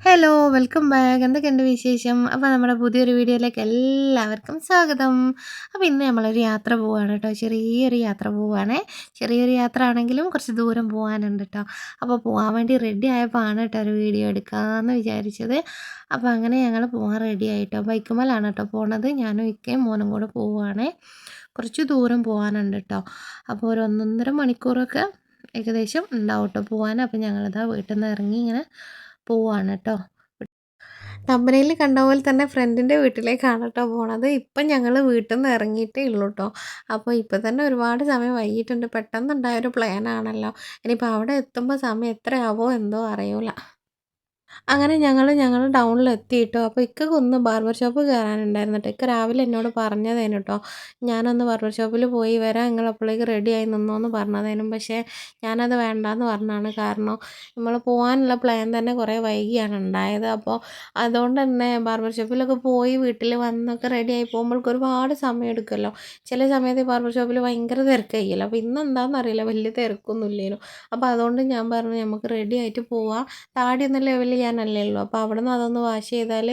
Hello, welcome back. എന്തൊക്കെയുണ്ട് വിശേഷം? അപ്പോൾ നമ്മുടെ പുതിയൊരു വീഡിയോയിലേക്ക് എല്ലാവർക്കും സ്വാഗതം. അപ്പോൾ ഇന്ന് നമ്മളൊരു യാത്ര പോവുകയാണ് കേട്ടോ. ചെറിയൊരു യാത്ര പോവുകയാണേ. ചെറിയൊരു യാത്ര ആണെങ്കിലും കുറച്ച് ദൂരം പോകാനുണ്ട് കേട്ടോ. അപ്പോൾ പോകാൻ വേണ്ടി റെഡി ആയപ്പോൾ ആണ് കേട്ടോ ഒരു വീഡിയോ എടുക്കാമെന്ന് വിചാരിച്ചത്. അപ്പോൾ അങ്ങനെ ഞങ്ങൾ പോകാൻ റെഡി ആയിട്ടോ. ബൈക്കുമേലാണ് കേട്ടോ പോണത്. ഞാനും ഇക്കയും മോനും കൂടെ പോവുകയാണേ. കുറച്ച് ദൂരം പോകാനുണ്ട് കേട്ടോ. അപ്പോൾ ഒരു 1.5 മണിക്കൂറൊക്കെ ഏകദേശം ഉണ്ടാവും കേട്ടോ പോകാൻ. അപ്പോൾ ഞങ്ങളിതാ വീട്ടിൽ നിന്ന് ഇറങ്ങി ഇങ്ങനെ പോവാണ് കേട്ടോ. തമ്പനയിൽ കണ്ട പോലെ തന്നെ ഫ്രണ്ടിൻ്റെ വീട്ടിലേക്കാണ് കേട്ടോ പോണത്. ഇപ്പം ഞങ്ങൾ വീട്ടിൽ നിന്ന് ഇറങ്ങിയിട്ടേ ഉള്ളൂ കേട്ടോ. അപ്പോൾ ഇപ്പം തന്നെ ഒരുപാട് സമയം വൈകിയിട്ടുണ്ട്. പെട്ടെന്നുണ്ടായൊരു പ്ലാനാണല്ലോ. ഇനിയിപ്പോൾ അവിടെ എത്തുമ്പോൾ സമയം എത്രയാവോ എന്തോ അറിയൂല. അങ്ങനെ ഞങ്ങൾ ടൗണിലെത്തി കേട്ടോ. അപ്പോൾ ഇക്കക്കൊന്ന് ബാർബർ ഷോപ്പ് കയറാനുണ്ടായിരുന്നു കേട്ടോ. ഇക്ക രാവിലെ എന്നോട് പറഞ്ഞതേനു കേട്ടോ. ഞാനൊന്ന് ബാർബർ ഷോപ്പിൽ പോയി വരാം, നിങ്ങൾ അപ്പോഴേക്ക് റെഡിയായി നിന്നോന്ന് പറഞ്ഞതേനും. പക്ഷേ ഞാനത് വേണ്ടാന്ന് പറഞ്ഞാണ്. കാരണം നമ്മൾ പോകാനുള്ള പ്ലാൻ തന്നെ കുറേ വൈകിയാണ് ഉണ്ടായത്. അപ്പോൾ അതുകൊണ്ട് തന്നെ ബാർബർ ഷോപ്പിലൊക്കെ പോയി വീട്ടിൽ വന്നൊക്കെ റെഡിയായി പോകുമ്പോഴേക്ക് ഒരുപാട് സമയം എടുക്കുമല്ലോ. ചില സമയത്ത് ബാർബർ ഷോപ്പിൽ ഭയങ്കര തിരക്കായിരിക്കുമല്ലോ. അപ്പോൾ ഇന്നെന്താണെന്ന് അറിയില്ല, വലിയ തിരക്കൊന്നും ഇല്ലേനു. അപ്പോൾ അതുകൊണ്ട് ഞാൻ പറഞ്ഞു നമുക്ക് റെഡി ആയിട്ട് പോവാം, താടിയൊന്നും ലെവൽ ചെയ്യാനല്ലേ ഉള്ളൂ. അപ്പോൾ അവിടുന്ന് അതൊന്ന് വാഷ് ചെയ്താൽ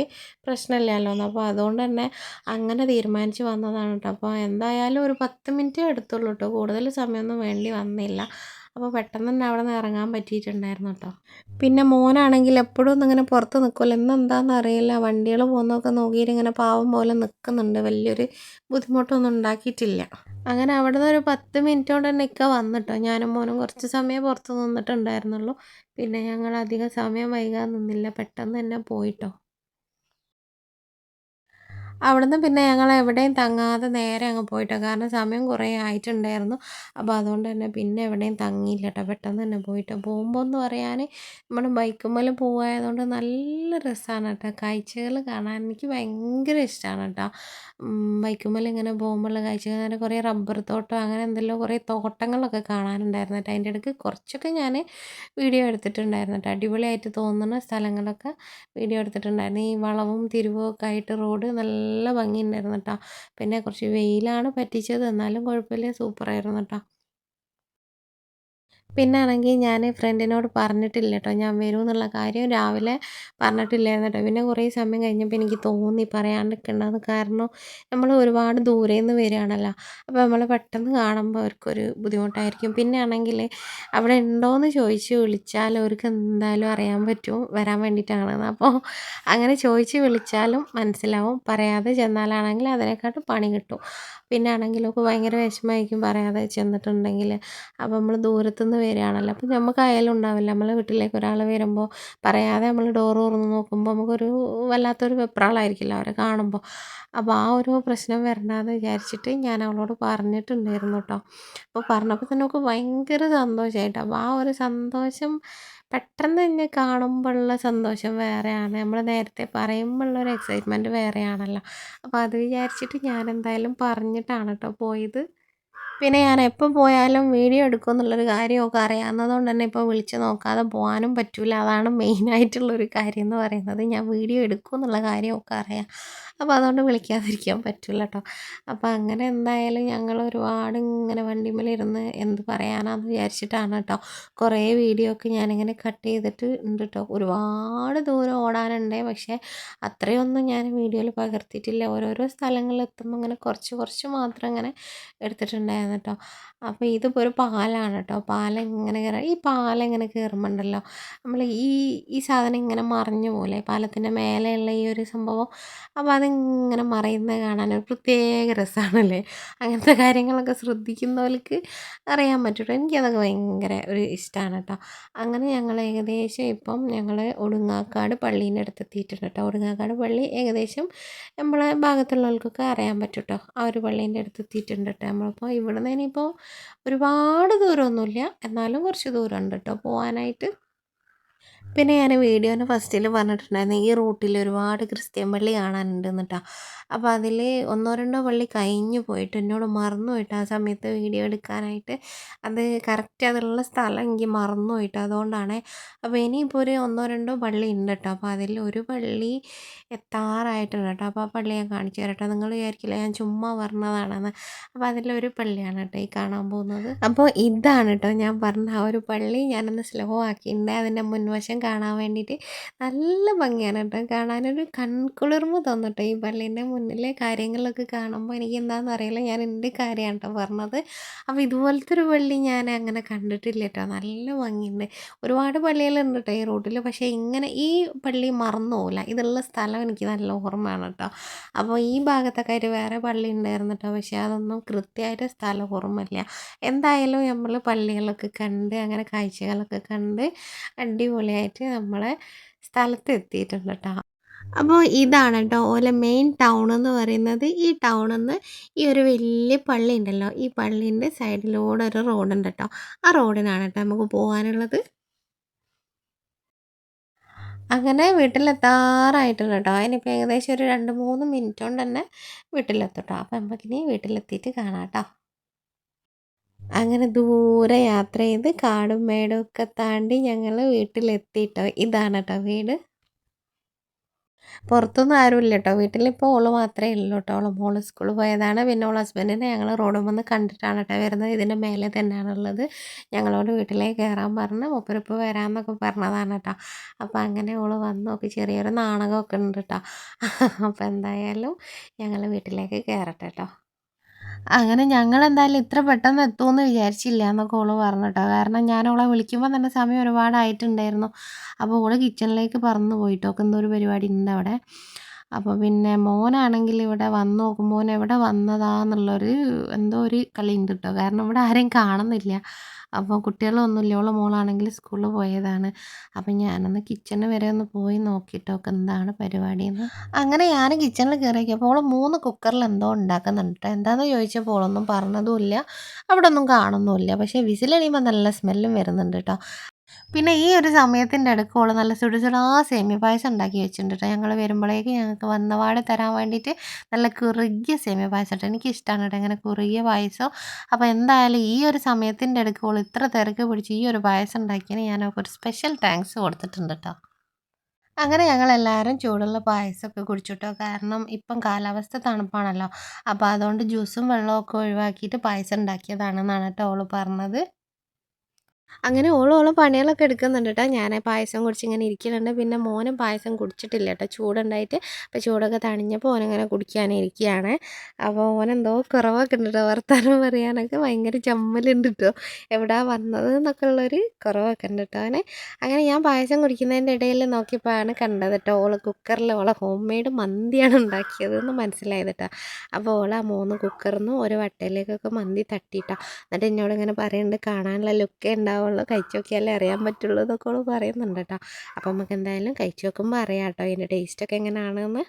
പ്രശ്നമില്ലല്ലോ എന്ന്. അപ്പോൾ അതുകൊണ്ട് തന്നെ അങ്ങനെ തീരുമാനിച്ച് വന്നതാണ് കേട്ടോ. അപ്പോൾ എന്തായാലും ഒരു 10 മിനിറ്റേ എടുത്തുള്ളൂ കേട്ടോ. കൂടുതൽ സമയമൊന്നും വേണ്ടി വന്നില്ല. അപ്പോൾ പെട്ടെന്ന് തന്നെ അവിടെ നിന്ന് ഇറങ്ങാൻ പറ്റിയിട്ടുണ്ടായിരുന്നു കേട്ടോ. പിന്നെ മോനാണെങ്കിൽ എപ്പോഴും ഒന്നും ഇങ്ങനെ പുറത്ത് നിൽക്കുമല്ലോ. ഇന്നെന്താണെന്ന് അറിയില്ല, വണ്ടികൾ പോകുന്നതൊക്കെ നോക്കിയിട്ട് ഇങ്ങനെ പാവം പോലെ നിൽക്കുന്നുണ്ട്. വലിയൊരു ബുദ്ധിമുട്ടൊന്നും ഉണ്ടാക്കിയിട്ടില്ല. അങ്ങനെ അവിടുന്ന് ഒരു 10 മിനിറ്റ് കൊണ്ട് തന്നെ ഇക്ക വന്നിട്ടോ. ഞാനും മോനും കുറച്ച് സമയം പുറത്ത് നിന്നിട്ടുണ്ടായിരുന്നുള്ളൂ. പിന്നെ ഞങ്ങൾ അധികം സമയം വൈകാൻ നിന്നില്ല, പെട്ടെന്ന് തന്നെ പോയിട്ടോ. അവിടുന്ന് പിന്നെ ഞങ്ങൾ എവിടെയും തങ്ങാതെ നേരെ അങ്ങ് പോയിട്ടോ. കാരണം സമയം കുറേ ആയിട്ടുണ്ടായിരുന്നു. അപ്പോൾ അതുകൊണ്ട് തന്നെ പിന്നെ എവിടെയും തങ്ങിയില്ല കേട്ടോ. പെട്ടെന്ന് തന്നെ പോയിട്ടോ. പോകുമ്പോൾ എന്ന് പറയാൻ നമ്മൾ ബൈക്കുമ്മേൽ പോവായതുകൊണ്ട് നല്ല രസമാണ് കേട്ടോ. കാഴ്ചകൾ കാണാൻ എനിക്ക് ഭയങ്കര ഇഷ്ടമാണ് കേട്ടോ. ബൈക്കുമ്മേൽ ഇങ്ങനെ പോകുമ്പോഴുള്ള കാഴ്ചകൾ, അങ്ങനെ കുറേ റബ്ബർ തോട്ടം അങ്ങനെ എന്തെല്ലോ കുറേ തോട്ടങ്ങളൊക്കെ കാണാനുണ്ടായിരുന്നു കേട്ടോ. അതിൻ്റെ ഇടയ്ക്ക് കുറച്ചൊക്കെ ഞാൻ വീഡിയോ എടുത്തിട്ടുണ്ടായിരുന്നു കേട്ടോ. അടിപൊളിയായിട്ട് തോന്നുന്ന സ്ഥലങ്ങളൊക്കെ വീഡിയോ എടുത്തിട്ടുണ്ടായിരുന്നു. ഈ വളവും തിരിവും ഒക്കെ ആയിട്ട് റോഡ് നല്ല ഭംഗിയുണ്ടായിരുന്നു കേട്ടോ. പിന്നെ കുറച്ച് വെയിലാണ് പറ്റിച്ചത്, എന്നാലും കുഴപ്പമില്ല, സൂപ്പറായിരുന്നു കേട്ടോ. പിന്നെ ആണെങ്കിൽ ഞാൻ ഫ്രണ്ടിനോട് പറഞ്ഞിട്ടില്ല കേട്ടോ, ഞാൻ വരും എന്നുള്ള കാര്യം രാവിലെ പറഞ്ഞിട്ടില്ലായിരുന്നു കേട്ടോ. പിന്നെ കുറേ സമയം കഴിഞ്ഞപ്പോൾ എനിക്ക് തോന്നി പറയാണ്ടിരിക്കേണ്ടതെന്ന്. കാരണം നമ്മൾ ഒരുപാട് ദൂരെ നിന്ന് വരികയാണല്ലോ. അപ്പോൾ നമ്മൾ പെട്ടെന്ന് കാണുമ്പോൾ അവർക്കൊരു ബുദ്ധിമുട്ടായിരിക്കും. പിന്നെ ആണെങ്കിൽ അവിടെ ഉണ്ടോയെന്ന് ചോദിച്ച് വിളിച്ചാൽ അവർക്ക് എന്തായാലും അറിയാൻ പറ്റും വരാൻ വേണ്ടിയിട്ടാണെന്ന്. അപ്പോൾ അങ്ങനെ ചോദിച്ച് വിളിച്ചാലും മനസ്സിലാവും. പറയാതെ ചെന്നാലാണെങ്കിൽ അതിനെക്കാട്ടും പണി കിട്ടും. പിന്നെ ആണെങ്കിലൊക്കെ ഭയങ്കര വിഷമമായിരിക്കും പറയാതെ ചെന്നിട്ടുണ്ടെങ്കിൽ. അപ്പോൾ നമ്മൾ ദൂരത്തുനിന്ന് വരികയാണല്ലോ. അപ്പോൾ നമുക്കായാലും ഉണ്ടാവില്ല, നമ്മളെ വീട്ടിലേക്ക് ഒരാൾ വരുമ്പോൾ പറയാതെ നമ്മൾ ഡോറ് തുറന്ന് നോക്കുമ്പോൾ നമുക്കൊരു വല്ലാത്തൊരു വെപ്രാളമായിരിക്കില്ല അവരെ കാണുമ്പോൾ. അപ്പോൾ ആ ഒരു പ്രശ്നം വരണ്ടാന്ന് വിചാരിച്ചിട്ട് ഞാൻ അവളോട് പറഞ്ഞിട്ടുണ്ടായിരുന്നു കേട്ടോ. അപ്പോൾ പറഞ്ഞപ്പോൾ തന്നെ നമുക്ക് ഭയങ്കര സന്തോഷമായിട്ടോ. അപ്പോൾ ആ ഒരു സന്തോഷം പെട്ടെന്ന് തന്നെ കാണുമ്പോഴുള്ള സന്തോഷം വേറെയാണ്. നമ്മൾ നേരത്തെ പറയുമ്പോഴുള്ളൊരു എക്സൈറ്റ്മെൻറ്റ് വേറെയാണല്ലോ. അപ്പോൾ അത് വിചാരിച്ചിട്ട് ഞാൻ എന്തായാലും പറഞ്ഞിട്ടാണ് കേട്ടോ പോയത്. പിന്നെ ഞാൻ എപ്പോൾ പോയാലും വീഡിയോ എടുക്കും എന്നുള്ളൊരു കാര്യമൊക്കെ അറിയാവുന്നത് കൊണ്ട് തന്നെ ഇപ്പോൾ വിളിച്ച് നോക്കാതെ പോകാനും പറ്റില്ല. അതാണ് മെയിനായിട്ടുള്ളൊരു കാര്യം എന്ന് പറയുന്നത്. ഞാൻ വീഡിയോ എടുക്കും എന്നുള്ള കാര്യമൊക്കെ അറിയാം. അപ്പോൾ അതുകൊണ്ട് വിളിക്കാതിരിക്കാൻ പറ്റില്ല കേട്ടോ. അപ്പോൾ അങ്ങനെ എന്തായാലും ഞങ്ങൾ ഒരുപാട് ഇങ്ങനെ വണ്ടിമേലിരുന്ന് എന്ത് പറയാനാന്ന് വിചാരിച്ചിട്ടാണ് കേട്ടോ. കുറേ വീഡിയോ ഒക്കെ ഞാനിങ്ങനെ കട്ട് ചെയ്തിട്ട് ഉണ്ട് കേട്ടോ. ഒരുപാട് ദൂരം ഓടാനുണ്ട്, പക്ഷേ അത്രയൊന്നും ഞാൻ വീഡിയോയിൽ പകർത്തിയിട്ടില്ല. ഓരോരോ സ്ഥലങ്ങളിൽ എത്തുമ്പോൾ ഇങ്ങനെ കുറച്ച് കുറച്ച് മാത്രം ഇങ്ങനെ എടുത്തിട്ടുണ്ടായിരുന്നു കേട്ടോ. അപ്പോൾ ഇതിപ്പോൾ ഒരു പാലാണ് കേട്ടോ. പാലം ഇങ്ങനെ ഈ പാലം ഇങ്ങനെ കയറുമ്പോണ്ടല്ലോ, നമ്മൾ ഈ സാധനം ഇങ്ങനെ മറിഞ്ഞു പോലെ പാലത്തിൻ്റെ മേലെയുള്ള ഈ ഒരു സംഭവം. അപ്പോൾ അതിങ്ങനെ മറയുന്നത് കാണാൻ ഒരു പ്രത്യേക രസമാണല്ലേ. അങ്ങനത്തെ കാര്യങ്ങളൊക്കെ ശ്രദ്ധിക്കുന്നവർക്ക് അറിയാൻ പറ്റും. എനിക്കതൊക്കെ ഭയങ്കര ഒരു ഇഷ്ടമാണ് കേട്ടോ. അങ്ങനെ ഞങ്ങൾ ഏകദേശം ഇപ്പം ഞങ്ങൾ ഒടുങ്ങാക്കാട് പള്ളീൻ്റെ അടുത്ത് എത്തിയിട്ടുണ്ട് കേട്ടോ. ഒടുങ്ങാക്കാട് പള്ളി ഏകദേശം നമ്മളെ ഭാഗത്തുള്ളവർക്കൊക്കെ അറിയാൻ പറ്റും കേട്ടോ. ആ ഒരു പള്ളീൻ്റെ അടുത്ത് എത്തിയിട്ടുണ്ട് കേട്ടോ. നമ്മളിപ്പോൾ ഇവിടെ നിന്ന് ഇനിയിപ്പോൾ ഒരുപാട് ദൂരമൊന്നുമില്ല, എന്നാലും കുറച്ച് ദൂരമുണ്ട് കേട്ടോ പോകാനായിട്ട്. പിന്നെ ഞാൻ വീഡിയോൻ്റെ ഫസ്റ്റിൽ പറഞ്ഞിട്ടുണ്ടായിരുന്നു ഈ റൂട്ടിൽ ഒരുപാട് ക്രിസ്ത്യൻ പള്ളി കാണാനുണ്ടെന്ന് കേട്ടോ. അപ്പോൾ അതിൽ ഒന്നോ രണ്ടോ പള്ളി കഴിഞ്ഞു പോയിട്ട് എന്നോട് മറന്നു പോയിട്ട് ആ സമയത്ത് വീഡിയോ എടുക്കാനായിട്ട്. അത് കറക്റ്റ് അതുള്ള സ്ഥലം എനിക്ക് മറന്നു പോയിട്ട്, അതുകൊണ്ടാണ്. അപ്പോൾ ഇനിയിപ്പോൾ ഒരു ഒന്നോ രണ്ടോ പള്ളി ഉണ്ട് കേട്ടോ. അപ്പോൾ അതിൽ ഒരു പള്ളി എത്താറായിട്ടുണ്ട് കേട്ടോ. അപ്പോൾ ആ പള്ളി ഞാൻ കാണിച്ചു തരാം കേട്ടോ. നിങ്ങൾ വിചാരിക്കില്ല ഞാൻ ചുമ്മാ പറഞ്ഞതാണെന്ന്. അപ്പോൾ അതിലൊരു പള്ളിയാണ് കേട്ടോ ഈ കാണാൻ പോകുന്നത്. അപ്പോൾ ഇതാണ് കേട്ടോ ഞാൻ പറഞ്ഞ ആ ഒരു പള്ളി. ഞാനൊന്ന് സ്ലോ ആക്കിയിട്ടുണ്ട്. അതിൻ്റെ മുൻവശം കാണാൻ വേണ്ടിയിട്ട് നല്ല ഭംഗിയാണ് കേട്ടോ. കാണാനൊരു കൺകുളിർമ തോന്നും കേട്ടോ. ഈ പള്ളീൻ്റെ മുന്നിലെ കാര്യങ്ങളൊക്കെ കാണുമ്പോൾ എനിക്ക് എന്താണെന്ന് അറിയില്ല, ഞാൻ എൻ്റെ കാര്യമാണ് കേട്ടോ പറഞ്ഞത്. അപ്പോൾ ഇതുപോലത്തെ ഒരു പള്ളി ഞാൻ അങ്ങനെ കണ്ടിട്ടില്ല കേട്ടോ. നല്ല ഭംഗിയുണ്ട്. ഒരുപാട് പള്ളികളുണ്ട് കേട്ടോ ഈ റൂട്ടിൽ, പക്ഷേ ഇങ്ങനെ ഈ പള്ളി മറന്നു പോകില്ല. ഇതുള്ള സ്ഥലം എനിക്ക് നല്ല ഓർമ്മയാണ് കേട്ടോ. അപ്പോൾ ഈ ഭാഗത്തൊക്കെ ആയിട്ട് വേറെ പള്ളി ഉണ്ടായിരുന്നു കേട്ടോ, പക്ഷേ അതൊന്നും കൃത്യമായിട്ട് സ്ഥലം ഓർമ്മയില്ല. എന്തായാലും നമ്മൾ പള്ളികളൊക്കെ കണ്ട് അങ്ങനെ കാഴ്ചകളൊക്കെ കണ്ട് അടിപൊളിയായിട്ട് നമ്മളെ സ്ഥലത്ത് എത്തിയിട്ടുണ്ട് കേട്ടോ. അപ്പോൾ ഇതാണ് കേട്ടോ ഓലെ മെയിൻ ടൗൺ എന്ന് പറയുന്നത്. ഈ ടൗണിൽ നിന്ന് ഈ ഒരു വലിയ പള്ളി ഉണ്ടല്ലോ, ഈ പള്ളീൻ്റെ സൈഡിലൂടെ ഒരു റോഡുണ്ട് കേട്ടോ. ആ റോഡിനാണ് കേട്ടോ നമുക്ക് പോകാനുള്ളത്. അങ്ങനെ വീട്ടിലെത്താറായിട്ടുണ്ട് കേട്ടോ. അതിനിപ്പോൾ ഏകദേശം ഒരു 2-3 മിനിറ്റ് കൊണ്ട് തന്നെ വീട്ടിലെത്തും കേട്ടോ. അപ്പോൾ നമുക്കിനി വീട്ടിലെത്തിയിട്ട് കാണാം കേട്ടോ. അങ്ങനെ ദൂരെ യാത്ര ചെയ്ത് കാടും മേടും ഒക്കെ താണ്ടി ഞങ്ങൾ വീട്ടിലെത്തിയിട്ടോ. ഇതാണ് കേട്ടോ വീട്. പുറത്തൊന്നും ആരുമില്ല കേട്ടോ. വീട്ടിലിപ്പോൾ ഓള് മാത്രമേ ഉള്ളൂ കേട്ടോ. ഓളെ മോള് സ്കൂളിൽ പോയതാണ്. പിന്നെ ഓളെ ഹസ്ബൻഡിനെ ഞങ്ങൾ റോഡിൽ വന്ന് കണ്ടിട്ടാണ് കേട്ടോ വരുന്നത്. ഇതിൻ്റെ മേലെ തന്നെയാണുള്ളത്. ഞങ്ങളോട് വീട്ടിലേക്ക് കയറാൻ പറഞ്ഞ് മൂപ്പരിപ്പോൾ വരാമെന്നൊക്കെ പറഞ്ഞതാണ് കേട്ടോ. അപ്പോൾ അങ്ങനെ ഓള് വന്നു. ഒക്കെ ചെറിയൊരു നാണകമൊക്കെ ഉണ്ട് കേട്ടോ. അപ്പോൾ എന്തായാലും ഞങ്ങൾ വീട്ടിലേക്ക് കയറട്ടെ കേട്ടോ. അങ്ങനെ ഞങ്ങളെന്തായാലും ഇത്ര പെട്ടെന്ന് എത്തുമെന്ന് വിചാരിച്ചില്ല എന്നൊക്കെ ഓള് പറഞ്ഞു കേട്ടോ. കാരണം ഞാൻ ഓളെ വിളിക്കുമ്പോൾ തന്നെ സമയം ഒരുപാടായിട്ടുണ്ടായിരുന്നു. അപ്പോൾ ഓള് കിച്ചണിലേക്ക് പറന്ന് പോയിട്ടോ. ഓൾക്ക് എന്തോ ഒരു പരിപാടി ഉണ്ട് അവിടെ. അപ്പോൾ പിന്നെ മോനാണെങ്കിൽ ഇവിടെ വന്ന് നോക്കുമ്പോൾ മോൻ എവിടെ വന്നതാന്നുള്ളൊരു എന്തോ ഒരു കളി ഉണ്ട് കേട്ടോ. കാരണം ഇവിടെ ആരെയും കാണുന്നില്ല. അപ്പോൾ കുട്ടികളൊന്നുമില്ല. ഓളെ മോളാണെങ്കിൽ സ്കൂളിൽ പോയതാണ്. അപ്പം ഞാനൊന്ന് കിച്ചണ് വരെ ഒന്ന് പോയി നോക്കിയിട്ട് ഒക്കെ എന്താണ് പരിപാടിയെന്ന്. അങ്ങനെ ഞാൻ കിച്ചണിൽ കയറിയപ്പോൾ ഓൾ 3 കുക്കറിൽ എന്തോ ഉണ്ടാക്കുന്നുണ്ട് കേട്ടോ. എന്താണെന്ന് ചോദിച്ചപ്പോൾ ഓളൊന്നും പറഞ്ഞതുമില്ല, അവിടെ ഒന്നും കാണുന്നുമില്ല. പക്ഷേ വിസിലടിയുമ്പോൾ നല്ല സ്മെല്ലും വരുന്നുണ്ട് കേട്ടോ. പിന്നെ ഈ ഒരു സമയത്തിൻ്റെ ഇടയ്ക്ക് ഓള് നല്ല സുടുസുടാ സേമിയ പായസം ഉണ്ടാക്കി വെച്ചിട്ടുണ്ട് കേട്ടോ. ഞങ്ങൾ വരുമ്പോഴേക്ക് ഞങ്ങൾക്ക് വന്നപാടെ തരാൻ വേണ്ടിയിട്ട് നല്ല കുറുകിയ സേമിയ പായസം കേട്ടോ. എനിക്കിഷ്ടമാണ് കേട്ടോ ഇങ്ങനെ കുറുകിയ പായസം. അപ്പോൾ എന്തായാലും ഈ ഒരു സമയത്തിൻ്റെ ഇടയ്ക്ക് ഓൾ ഇത്ര തിരക്ക് പിടിച്ച് ഈ ഒരു പായസം ഉണ്ടാക്കിയതിന് ഞാൻ അവൾക്ക് ഒരു സ്പെഷ്യൽ താങ്ക്സ് കൊടുത്തിട്ടുണ്ട് കേട്ടോ. അങ്ങനെ ഞങ്ങളെല്ലാവരും ചൂടുള്ള പായസമൊക്കെ കുടിച്ചു കേട്ടോ. കാരണം ഇപ്പം കാലാവസ്ഥ തണുപ്പാണല്ലോ. അപ്പോൾ അതുകൊണ്ട് ജ്യൂസും വെള്ളമൊക്കെ ഒഴിവാക്കിയിട്ട് പായസം ഉണ്ടാക്കിയതാണെന്നാണ് കേട്ടോ ഓള് പറഞ്ഞത്. അങ്ങനെ ഓള് പണികളൊക്കെ എടുക്കുന്നുണ്ട് കേട്ടോ. ഞാൻ പായസം കുടിച്ച് ഇങ്ങനെ ഇരിക്കുന്നുണ്ട്. പിന്നെ മോനും പായസം കുടിച്ചിട്ടില്ല കേട്ടോ, ചൂടുണ്ടായിട്ട്. അപ്പോൾ ചൂടൊക്കെ തണിഞ്ഞപ്പോൾ ഓനങ്ങനെ കുടിക്കാനിരിക്കുകയാണ്. അപ്പോൾ ഓനെന്തോ കുറവൊക്കെ ഉണ്ട് കേട്ടോ. വർത്താനം പറയാനൊക്കെ ഭയങ്കര ചമ്മലുണ്ട് കേട്ടോ. എവിടാ വന്നത് എന്നൊക്കെ ഉള്ളൊരു കുറവൊക്കെ ഉണ്ട് കേട്ടോ അവന്. അങ്ങനെ ഞാൻ പായസം കുടിക്കുന്നതിൻ്റെ ഇടയിൽ നോക്കിയപ്പോഴാണ് കണ്ടത് കേട്ടോ, ഓള് കുക്കറിൽ ഓളെ ഹോം മെയ്ഡ് മന്തിയാണ് ഉണ്ടാക്കിയതെന്ന് മനസ്സിലായത് കേട്ടോ. അപ്പോൾ ഓള് ആ 3 കുക്കറിൽ നിന്ന് ഒരു വട്ടയിലേക്കൊക്കെ മന്തി തട്ടിയിട്ടോ. എന്നിട്ട് എന്നോട് ഇങ്ങനെ പറയുന്നുണ്ട്, കാണാനുള്ള ലുക്കേ ഉണ്ടാവുള്ളൂ, കഴിച്ച് നോക്കിയാലേ അറിയാൻ പറ്റുള്ളൂ എന്നൊക്കെ ഓള് പറയുന്നുണ്ട് കേട്ടോ. അപ്പോൾ നമുക്ക് എന്തായാലും കഴിച്ച് നോക്കുമ്പോൾ അറിയാം കേട്ടോ ഇതിൻ്റെ ടേസ്റ്റൊക്കെ എങ്ങനെയാണെന്ന്.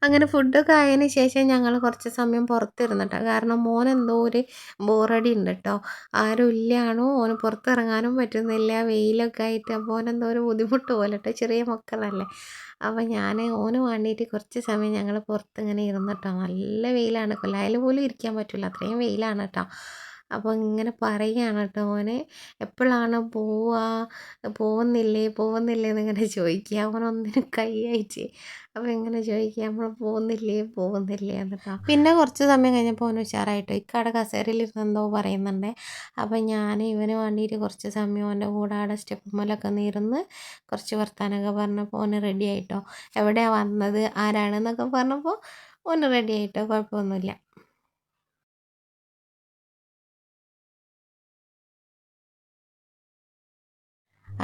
അങ്ങനെ ഫുഡൊക്കെ ആയതിന് ശേഷം ഞങ്ങൾ കുറച്ച് സമയം പുറത്തിരുന്നു കേട്ടോ. കാരണം മോൻ എന്തോ ഒരു ബോറടി ഉണ്ട് കേട്ടോ. ആരും ഇല്ലാണോ, ഓന് പുറത്തിറങ്ങാനും പറ്റുന്നില്ല വെയിലൊക്കെ ആയിട്ട്. അപ്പോൾ ഓനെന്തോ ഒരു ബുദ്ധിമുട്ട് പോലെ കേട്ടോ, ചെറിയ മക്കളല്ലേ. അപ്പോൾ ഞാൻ ഓന് വേണ്ടിയിട്ട് കുറച്ച് സമയം ഞങ്ങൾ പുറത്തിങ്ങനെ ഇരുന്നു കേട്ടോ. നല്ല വെയിലാണ്, കൊല്ലായിൽ പോലും ഇരിക്കാൻ പറ്റില്ല, അത്രയും വെയിലാണ് കേട്ടോ. അപ്പോൾ ഇങ്ങനെ പറയുകയാണ് കേട്ടോ ഓന്. എപ്പോഴാണ് പോവുക, പോകുന്നില്ലേ പോകുന്നില്ലേ എന്നിങ്ങനെ ചോദിക്കുക. അവനൊന്നിനും കൈയായിട്ട് അപ്പോൾ ഇങ്ങനെ ചോദിക്കുക, നമ്മൾ പോകുന്നില്ലേ പോകുന്നില്ലേ എന്നിട്ടോ. പിന്നെ കുറച്ച് സമയം കഴിഞ്ഞപ്പോൾ ഓന് ഉഷാറായിട്ടോ. ഇക്കടെ കസേരയിലിരുന്ന് എന്തോ പറയുന്നുണ്ട്. അപ്പോൾ ഞാൻ ഇവന് വേണ്ടിയിട്ട് കുറച്ച് സമയം ഓൻ്റെ കൂടെ അവിടെ സ്റ്റെപ്പുമ്മലൊക്കെ ഒന്ന് ഇരുന്ന് കുറച്ച് വർത്താനമൊക്കെ പറഞ്ഞപ്പോൾ ഓന് റെഡി ആയിട്ടോ. എവിടെയാണ് വന്നത്, ആരാണെന്നൊക്കെ പറഞ്ഞപ്പോൾ ഓന് റെഡി ആയിട്ടോ, കുഴപ്പമൊന്നുമില്ല.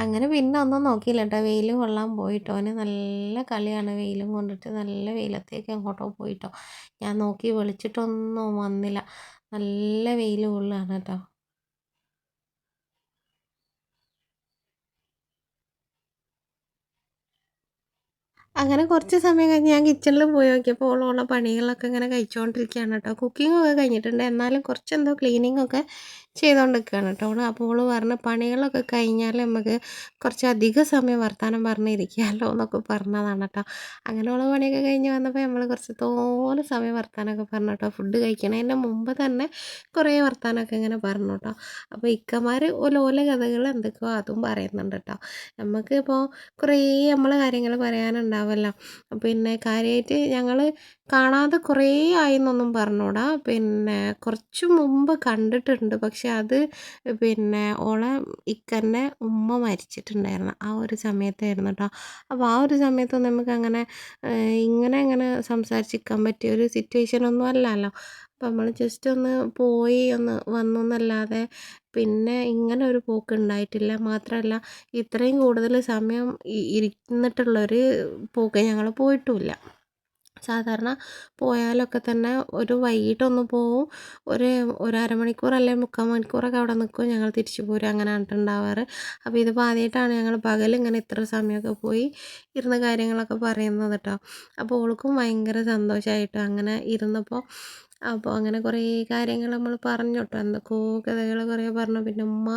അങ്ങനെ പിന്നെ ഒന്നും നോക്കിയില്ല കേട്ടോ. വെയിൽ കൊള്ളാൻ പോയിട്ടോ. അവന് നല്ല കളിയാണ് വെയിലും കൊണ്ടിട്ട്. നല്ല വെയിലത്തേക്ക് എങ്ങോട്ടോ പോയിട്ടോ. ഞാൻ നോക്കി വിളിച്ചിട്ടൊന്നും വന്നില്ല. നല്ല വെയിൽ കൊള്ളുകയാണ് കേട്ടോ. അങ്ങനെ കുറച്ച് സമയം കഴിഞ്ഞ് ഞാൻ കിച്ചണിൽ പോയി നോക്കിയപ്പോൾ ഓളോളെ പണികളൊക്കെ ഇങ്ങനെ കഴിച്ചുകൊണ്ടിരിക്കുകയാണ് കേട്ടോ. കുക്കിങ്ങൊക്കെ കഴിഞ്ഞിട്ടുണ്ട്, എന്നാലും കുറച്ചെന്തോ ക്ലീനിങ്ങൊക്കെ ചെയ്തുകൊണ്ടിരിക്കുകയാണ് കേട്ടോ ഓള്. അപ്പോൾ ഓള് പറഞ്ഞ് പണികളൊക്കെ കഴിഞ്ഞാൽ നമുക്ക് കുറച്ചധികം സമയം വർത്താനം പറഞ്ഞിരിക്കാമല്ലോ എന്നൊക്കെ പറഞ്ഞതാണ് കേട്ടോ. അങ്ങനെ ഓള് പണിയൊക്കെ കഴിഞ്ഞ് വന്നപ്പോൾ നമ്മൾ കുറച്ച് തോനെ സമയം വർത്താനമൊക്കെ പറഞ്ഞു കേട്ടോ. ഫുഡ് കഴിക്കണതിൻ്റെ മുമ്പ് തന്നെ കുറേ വർത്താനമൊക്കെ ഇങ്ങനെ പറഞ്ഞു കേട്ടോ. അപ്പോൾ ഇക്കമാർ ഓല കഥകൾ എന്തൊക്കെയോ അതും പറയുന്നുണ്ട് കേട്ടോ. നമുക്കിപ്പോൾ കുറേ നമ്മളെ കാര്യങ്ങൾ പറയാനുണ്ടാവും. ഉണ്ടാവുമല്ലോ. പിന്നെ കാര്യമായിട്ട് ഞങ്ങൾ കാണാതെ കുറേ ആയിന്നൊന്നും പറഞ്ഞൂടാ. പിന്നെ കുറച്ച് മുമ്പ് കണ്ടിട്ടുണ്ട്. പക്ഷെ അത് പിന്നെ ഓളെ ഇക്കൻ്റെ ഉമ്മ മരിച്ചിട്ടുണ്ടായിരുന്നു. ആ ഒരു സമയത്തായിരുന്നു കേട്ടോ. അപ്പോൾ ആ ഒരു സമയത്തൊന്നും നമുക്കങ്ങനെ ഇങ്ങനെ സംസാരിച്ചിരിക്കാൻ പറ്റിയ ഒരു സിറ്റുവേഷനൊന്നും അല്ലല്ലോ. അപ്പോൾ നമ്മൾ ജസ്റ്റ് ഒന്ന് പോയി ഒന്ന് വന്നു എന്നല്ലാതെ പിന്നെ ഇങ്ങനെ ഒരു പോക്ക് ഉണ്ടായിട്ടില്ല. മാത്രമല്ല ഇത്രയും കൂടുതൽ സമയം ഇരുന്നിട്ടുള്ളൊരു പോക്ക് ഞങ്ങൾ പോയിട്ടുമില്ല. സാധാരണ പോയാലൊക്കെ തന്നെ ഒരു വൈകിട്ടൊന്ന് പോവും. ഒരു അരമണിക്കൂർ അല്ലെങ്കിൽ 3/4 മണിക്കൂറൊക്കെ അവിടെ നിൽക്കും. ഞങ്ങൾ തിരിച്ചു പോരും. അങ്ങനെയാണ് ട്ടോ ഉണ്ടാവാറ്. അപ്പോൾ ഇതിപ്പോൾ ആദ്യമായിട്ടാണ് ഞങ്ങൾ പകലിങ്ങനെ ഇത്ര സമയമൊക്കെ പോയി ഇരുന്ന് കാര്യങ്ങളൊക്കെ പറയുന്നത് കേട്ടോ. അപ്പോൾ ഓൾക്കും ഭയങ്കര സന്തോഷമായിട്ടോ അങ്ങനെ ഇരുന്നപ്പോൾ. അപ്പോൾ അങ്ങനെ കുറേ കാര്യങ്ങൾ നമ്മൾ പറഞ്ഞു കേട്ടോ. എന്തൊക്കെയോ കഥകൾ കുറേ പറഞ്ഞു. പിന്നെ ഉമ്മ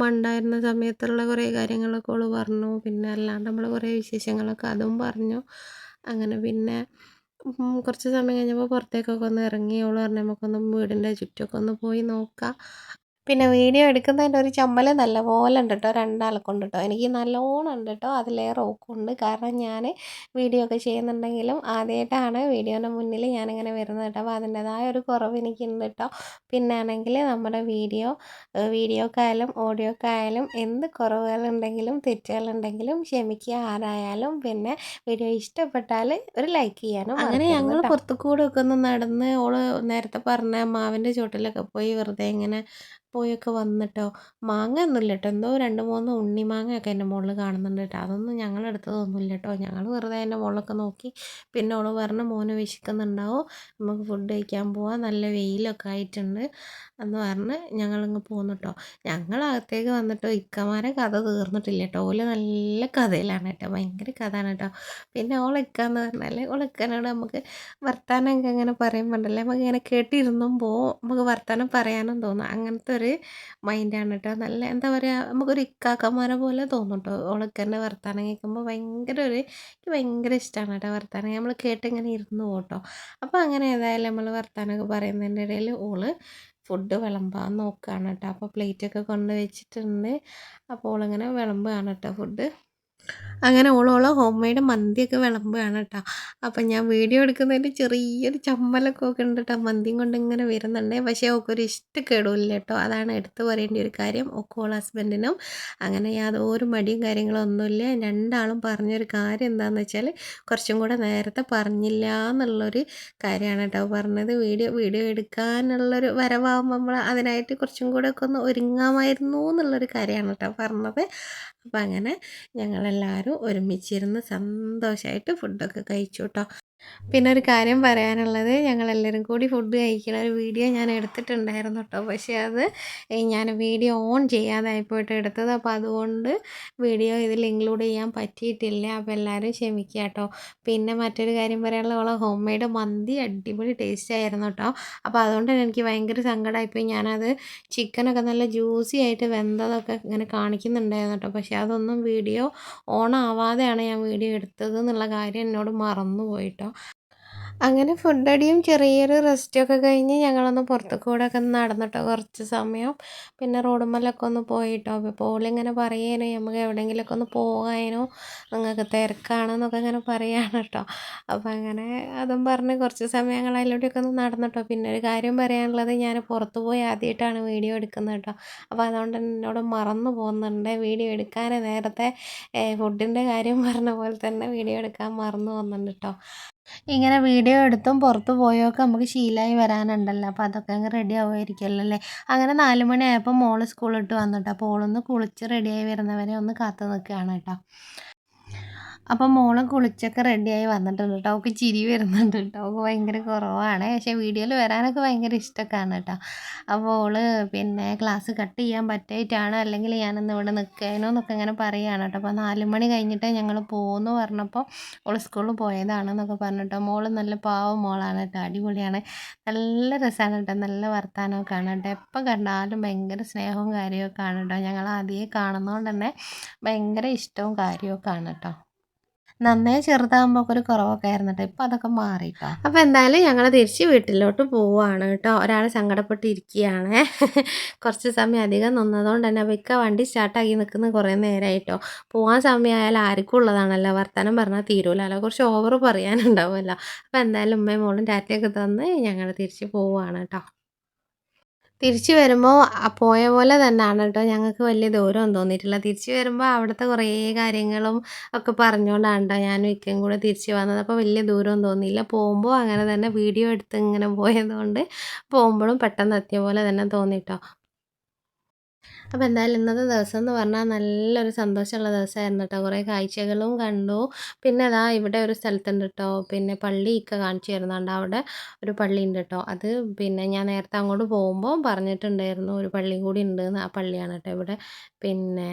ഉണ്ടായിരുന്ന സമയത്തുള്ള കുറേ കാര്യങ്ങളൊക്കെ ഓൾ പറഞ്ഞു. പിന്നെ അല്ലാണ്ട് നമ്മൾ കുറേ വിശേഷങ്ങളൊക്കെ അതും പറഞ്ഞു. അങ്ങനെ പിന്നെ കുറച്ച് സമയം കഴിഞ്ഞപ്പോൾ പുറത്തേക്കൊക്കെ ഒന്ന് ഇറങ്ങി. ഓൾ പറഞ്ഞു നമുക്കൊന്ന് വീടിൻ്റെ ചുറ്റുമൊക്കെ ഒന്ന് പോയി നോക്കാം. പിന്നെ വീഡിയോ എടുക്കുന്നതിൻ്റെ ഒരു ചമ്മൽ നല്ലപോലെ ഉണ്ട് കേട്ടോ. രണ്ടാളെ കൊണ്ട് കേട്ടോ. എനിക്ക് നല്ലോണം ഉണ്ട് കേട്ടോ. അതിലേറെ ഓക്കുണ്ട്. കാരണം ഞാൻ വീഡിയോ ഒക്കെ ചെയ്യുന്നുണ്ടെങ്കിലും ആദ്യമായിട്ടാണ് വീഡിയോൻ്റെ മുന്നിൽ ഞാനിങ്ങനെ വരുന്നത് കേട്ടോ. അപ്പോൾ അതിൻ്റേതായ ഒരു കുറവ് എനിക്കുണ്ട് കേട്ടോ. പിന്നെ ആണെങ്കിൽ നമ്മുടെ വീഡിയോക്കായാലും ഓഡിയോക്കായാലും എന്ത് കുറവുകളുണ്ടെങ്കിലും തെറ്റുകളുണ്ടെങ്കിലും ക്ഷമിക്കുക ആരായാലും. പിന്നെ വീഡിയോ ഇഷ്ടപ്പെട്ടാൽ ഒരു ലൈക്ക് ചെയ്യാനും അങ്ങനെ ഞങ്ങൾ പുറത്തു കൂടെ ഒക്കെ ഒന്ന് നടന്ന് ഓൾ നേരത്തെ പറഞ്ഞ മാവിൻ്റെ ചോട്ടിലൊക്കെ പോയി വെറുതെ ഇങ്ങനെ പോയൊക്കെ വന്നിട്ടോ. മാങ്ങയൊന്നുമില്ല കേട്ടോ. എന്തോ 2, 3 ഉണ്ണിമാങ്ങയൊക്കെ എൻ്റെ മുകളിൽ കാണുന്നുണ്ട് കേട്ടോ. അതൊന്നും ഞങ്ങളെടുത്തതൊന്നുമില്ല കേട്ടോ. ഞങ്ങൾ വെറുതെ അതിൻ്റെ മുകളിലൊക്കെ നോക്കി. പിന്നെ ഓൾ പറഞ്ഞു മോന് വിശക്കുന്നുണ്ടാവും, നമുക്ക് ഫുഡ് കഴിക്കാൻ പോവാം, നല്ല വെയിലൊക്കെ ആയിട്ടുണ്ട് എന്ന് പറഞ്ഞ് ഞങ്ങളിങ്ങ് പോന്നു കേട്ടോ. ഞങ്ങളകത്തേക്ക് വന്നിട്ടോ ഇക്കമാരെ കഥ തീർന്നിട്ടില്ല കേട്ടോ. ഓല് നല്ല കഥയിലാണ് കേട്ടോ. ഭയങ്കര കഥയാണ് കേട്ടോ. പിന്നെ ഓളിക്കാന്ന് പറഞ്ഞാൽ ഓളിക്കനോട് നമുക്ക് വർത്താനമൊക്കെ ഇങ്ങനെ പറയുമ്പോണ്ടല്ലേ നമുക്ക് ഇങ്ങനെ കേട്ടിരുന്നും പോവും. നമുക്ക് വർത്താനം പറയാനും തോന്നും. അങ്ങനത്തെ ഒരു മൈൻഡാണ് കേട്ടോ. നല്ല എന്താ പറയുക, നമുക്കൊരു ഇക്കാക്കന്മാരെ പോലെ തോന്നും കേട്ടോ. ഓളിക്കൻ്റെ വർത്താനം കേൾക്കുമ്പോൾ എനിക്ക് ഭയങ്കര ഇഷ്ടമാണ് കേട്ടോ വർത്താനം. നമ്മൾ കേട്ടിങ്ങനെ ഇരുന്ന് പോകും കേട്ടോ. അപ്പോൾ അങ്ങനെ ഏതായാലും നമ്മൾ വർത്താനമൊക്കെ പറയുന്നതിൻ്റെ ഇടയിൽ ഓള് ഫുഡ് വിളമ്പാൻ നോക്കുകയാണ് കേട്ടോ. അപ്പോൾ പ്ലേറ്റൊക്കെ കൊണ്ട് വെച്ചിട്ടുണ്ട്. അപ്പോൾ ഓളിങ്ങനെ വിളമ്പുകയാണ് കേട്ടോ ഫുഡ്. അങ്ങനെ ഓളോളം ഹോം മെയ്ഡ് മന്തിയൊക്കെ വിളമ്പുകയാണ് കേട്ടോ. അപ്പം ഞാൻ വീഡിയോ എടുക്കുന്നതിൻ്റെ ചെറിയൊരു ചമ്മലൊക്കെ ഒക്കെ ഉണ്ട് കേട്ടോ. മന്തിയും കൊണ്ട് ഇങ്ങനെ വരുന്നുണ്ട്. പക്ഷേ ഓൾക്കൊരു ഇഷ്ടക്കേടുമില്ല കേട്ടോ. അതാണ് എടുത്തു പറയേണ്ട ഒരു കാര്യം. ഓൾ ഹസ്ബൻഡിനും അങ്ങനെ യാതൊരു മടിയും കാര്യങ്ങളും ഒന്നുമില്ല. രണ്ടാളും പറഞ്ഞൊരു കാര്യം എന്താണെന്ന് വെച്ചാൽ കുറച്ചും കൂടെ നേരത്തെ പറഞ്ഞില്ല എന്നുള്ളൊരു കാര്യമാണ് കേട്ടോ പറഞ്ഞത്. വീഡിയോ എടുക്കാനുള്ളൊരു വരവാകുമ്പോൾ നമ്മൾ അതിനായിട്ട് കുറച്ചും കൂടെ ഒക്കെ ഒന്ന് ഒരുങ്ങാമായിരുന്നു എന്നുള്ളൊരു കാര്യമാണ് കേട്ടോ പറഞ്ഞത്. അപ്പം അങ്ങനെ ഞങ്ങളെല്ലാവരും ഒരുമിച്ചിരുന്ന് സന്തോഷമായിട്ട് ഫുഡൊക്കെ കഴിച്ചു കേട്ടോ. പിന്നെ ഒരു കാര്യം പറയാനുള്ളത്, ഞങ്ങളെല്ലാവരും കൂടി ഫുഡ് കഴിക്കുന്ന ഒരു വീഡിയോ ഞാൻ എടുത്തിട്ടുണ്ടായിരുന്നു കേട്ടോ. പക്ഷേ അത് ഞാൻ വീഡിയോ ഓൺ ചെയ്യാതായിപ്പോയിട്ട് എടുത്തത്. അപ്പോൾ അതുകൊണ്ട് വീഡിയോ ഇതിൽ ഇൻക്ലൂഡ് ചെയ്യാൻ പറ്റിയിട്ടില്ല. അപ്പോൾ എല്ലാവരും ക്ഷമിക്കുക കേട്ടോ. പിന്നെ മറ്റൊരു കാര്യം പറയാനുള്ള ഓളെ ഹോം മെയ്ഡ് മന്തി അടിപൊളി ടേസ്റ്റ് ആയിരുന്നു കേട്ടോ. അപ്പോൾ അതുകൊണ്ട് തന്നെ എനിക്ക് ഭയങ്കര സങ്കടമായിപ്പോയി. ഞാനത് ചിക്കനൊക്കെ നല്ല ജ്യൂസി ആയിട്ട് വെന്തതൊക്കെ ഇങ്ങനെ കാണിക്കുന്നുണ്ടായിരുന്നു കേട്ടോ. പക്ഷേ അതൊന്നും വീഡിയോ ഓൺ ആവാതെയാണ് ഞാൻ വീഡിയോ എടുത്തത് എന്നുള്ള കാര്യം എന്നോട് മറന്നു പോയിട്ടോ. അങ്ങനെ ഫുഡടിയും ചെറിയൊരു റെസ്റ്റൊക്കെ കഴിഞ്ഞ് ഞങ്ങളൊന്ന് പുറത്ത് കൂടെയൊക്കെ ഒന്ന് നടന്നിട്ടോ കുറച്ച് സമയം. പിന്നെ റോഡുമ്മലൊക്കെ ഒന്ന് പോയിട്ടോ. അപ്പോൾ ഓളിങ്ങനെ പറയേനു നമുക്ക് എവിടെയെങ്കിലുമൊക്കെ ഒന്ന് പോകാനോ, നിങ്ങൾക്ക് തിരക്കാണെന്നൊക്കെ ഇങ്ങനെ പറയുകയാണ് കേട്ടോ. അപ്പോൾ അങ്ങനെ അതും പറഞ്ഞ് കുറച്ച് സമയം ഞങ്ങൾ അതിലൂടെയൊക്കെ ഒന്ന് നടന്നിട്ടോ. പിന്നെ ഒരു കാര്യം പറയാനുള്ളത്, ഞാൻ പുറത്ത് പോയി ആദ്യമായിട്ടാണ് വീഡിയോ എടുക്കുന്നത് കേട്ടോ. അപ്പോൾ അതുകൊണ്ട് എന്നോട് മറന്നു പോകുന്നുണ്ട് വീഡിയോ എടുക്കാൻ. നേരത്തെ ഫുഡിൻ്റെ കാര്യം പറഞ്ഞ പോലെ തന്നെ വീഡിയോ എടുക്കാൻ മറന്നു പോകുന്നുണ്ട് കേട്ടോ. ഇങ്ങനെ വീഡിയോ എടുത്തും പുറത്ത് പോയൊക്കെ നമുക്ക് ശീലമായി വരാനുണ്ടല്ലോ. അപ്പോൾ അതൊക്കെ അങ്ങ് റെഡി ആവുമായിരിക്കുമല്ലോ അല്ലേ. അങ്ങനെ 4 മണിയായപ്പോൾ മോള് സ്കൂളിട്ട് വന്നിട്ടോ. അപ്പോൾ ഓളൊന്ന് കുളിച്ച് റെഡിയായി വരുന്നവരെ ഒന്ന് കാത്തു നിൽക്കുകയാണ് കേട്ടോ. അപ്പം മോള് കുളിച്ചൊക്കെ റെഡിയായി വന്നിട്ടുണ്ട് കേട്ടോ. അവൾക്ക് ചിരി വരുന്നുണ്ട് കേട്ടോ. അവൾക്ക് ഭയങ്കര കുറവാണ്. പക്ഷേ വീഡിയോയിൽ വരാനൊക്കെ ഭയങ്കര ഇഷ്ടമൊക്കെയാണ് കേട്ടോ. അപ്പോൾ ഓള് പിന്നെ ക്ലാസ് കട്ട് ചെയ്യാൻ പറ്റായിട്ടാണ്, അല്ലെങ്കിൽ ഞാനിന്ന് ഇവിടെ നിൽക്കാനോ എന്നൊക്കെ ഇങ്ങനെ പറയുകയാണ് കേട്ടോ. അപ്പോൾ 4 മണി കഴിഞ്ഞിട്ട് ഞങ്ങൾ പോകുമെന്ന് പറഞ്ഞപ്പോൾ ഓൾ സ്കൂളിൽ പോയതാണെന്നൊക്കെ പറഞ്ഞിട്ടോ. മോള് നല്ല പാവം മോളാണ് കേട്ടോ. അടിപൊളിയാണ്. നല്ല രസമാണ് കേട്ടോ. നല്ല വർത്താനമൊക്കെ ആണ് കേട്ടോ. എപ്പോൾ കണ്ടാലും ഭയങ്കര സ്നേഹവും കാര്യമൊക്കെ ആണ് കേട്ടോ. ഞങ്ങൾ ആദ്യമേ കാണുന്നതുകൊണ്ട് തന്നെ ഭയങ്കര ഇഷ്ടവും കാര്യമൊക്കെ ആണ് കേട്ടോ. നന്നേ ചെറുതാകുമ്പോൾ ഒരു കുറവൊക്കെ ആയിരുന്നു കേട്ടോ. ഇപ്പം അതൊക്കെ മാറി കേട്ടോ. അപ്പോൾ എന്തായാലും ഞങ്ങൾ തിരിച്ച് വീട്ടിലോട്ട് പോവുകയാണ് കേട്ടോ. ഒരാൾ സങ്കടപ്പെട്ടിരിക്കുകയാണ്. കുറച്ച് സമയം അധികം നിന്നതുകൊണ്ട് തന്നെ അപ്പോൾ ഇക്ക വണ്ടി സ്റ്റാർട്ടാക്കി നിൽക്കുന്നത് കുറേ നേരമായിട്ടോ. പോകാൻ സമയമായാൽ ആർക്കും ഉള്ളതാണല്ലോ, വർത്തമാനം പറഞ്ഞാൽ തീരുമല്ലോ, കുറച്ച് ഓവർ പറയാനുണ്ടാവുമല്ലോ. അപ്പോൾ എന്തായാലും ഉമ്മയും മോളും ടാറ്റയൊക്കെ തന്ന് ഞങ്ങൾ തിരിച്ച് പോവുകയാണ് കേട്ടോ. തിരിച്ച് വരുമ്പോൾ പോയ പോലെ തന്നെയാണ് കേട്ടോ. ഞങ്ങൾക്ക് വലിയ ദൂരമൊന്നും തോന്നിയിട്ടില്ല. തിരിച്ച് വരുമ്പോൾ അവിടുത്തെ കുറേ കാര്യങ്ങളും ഒക്കെ പറഞ്ഞുകൊണ്ടാണ് കേട്ടോ ഞാനും ഇക്കയും കൂടെ തിരിച്ച് വന്നത്. അപ്പോൾ വലിയ ദൂരമൊന്നും തോന്നിയില്ല. പോകുമ്പോൾ അങ്ങനെ തന്നെ വീഡിയോ എടുത്ത് ഇങ്ങനെ പോയതുകൊണ്ട് പോകുമ്പോഴും പെട്ടെന്ന് എത്തിയ പോലെ തന്നെ തോന്നി കേട്ടോ. അപ്പോൾ എന്തായാലും ഇന്നത്തെ ദിവസം എന്ന് പറഞ്ഞാൽ നല്ലൊരു സന്തോഷമുള്ള ദിവസമായിരുന്നു കേട്ടോ. കുറേ കാഴ്ചകളും കണ്ടു. പിന്നെ അതാ ഇവിടെ ഒരു സ്ഥലത്തുണ്ട് കേട്ടോ, പിന്നെ പള്ളി ഇക്ക കാണിച്ചു തരുന്നുണ്ട്. അവിടെ ഒരു പള്ളി ഉണ്ട് കേട്ടോ. അത് പിന്നെ ഞാൻ നേരത്തെ അങ്ങോട്ട് പോകുമ്പോൾ പറഞ്ഞിട്ടുണ്ടായിരുന്നു ഒരു പള്ളിയും കൂടി ഉണ്ടെന്ന്. ആ പള്ളിയാണ് കേട്ടോ ഇവിടെ. പിന്നെ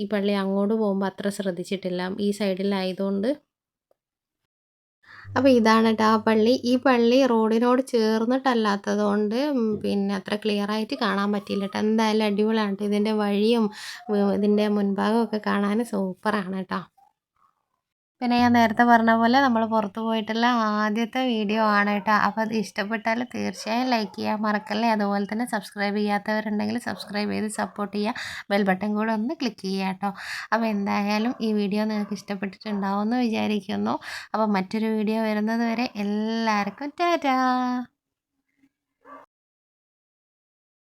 ഈ പള്ളി അങ്ങോട്ട് പോകുമ്പോൾ അത്ര ശ്രദ്ധിച്ചിട്ടില്ല, ഈ സൈഡിലായതുകൊണ്ട്. അപ്പോൾ ഇതാണ് കേട്ടോ ആ പള്ളി. ഈ പള്ളി റോഡിനോട് ചേർന്നിട്ടല്ലാത്തത് കൊണ്ട് പിന്നെ അത്ര ക്ലിയറായിട്ട് കാണാൻ പറ്റിയില്ല കേട്ടോ. എന്തായാലും അടിപൊളിയാണ് കേട്ടോ. ഇതിൻ്റെ വഴിയും ഇതിൻ്റെ മുൻഭാഗമൊക്കെ കാണാൻ സൂപ്പറാണ് കേട്ടോ. പിന്നെ ഞാൻ നേരത്തെ പറഞ്ഞ പോലെ നമ്മൾ പുറത്ത് പോയിട്ടുള്ള ആദ്യത്തെ വീഡിയോ ആണ് കേട്ടോ. അപ്പോൾ അത് ഇഷ്ടപ്പെട്ടാൽ തീർച്ചയായും ലൈക്ക് ചെയ്യാൻ മറക്കല്ലേ. അതുപോലെ തന്നെ സബ്സ്ക്രൈബ് ചെയ്യാത്തവരുണ്ടെങ്കിൽ സബ്സ്ക്രൈബ് ചെയ്ത് സപ്പോർട്ട് ചെയ്യുക. ബെൽ ബട്ടൺ കൂടെ ഒന്ന് ക്ലിക്ക് ചെയ്യുക കേട്ടോ. അപ്പോൾ എന്തായാലും ഈ വീഡിയോ നിങ്ങൾക്ക് ഇഷ്ടപ്പെട്ടിട്ടുണ്ടാവുമെന്ന് വിചാരിക്കുന്നു. അപ്പോൾ മറ്റൊരു വീഡിയോ വരുന്നത് വരെ എല്ലാവർക്കും ടാറ്റാ.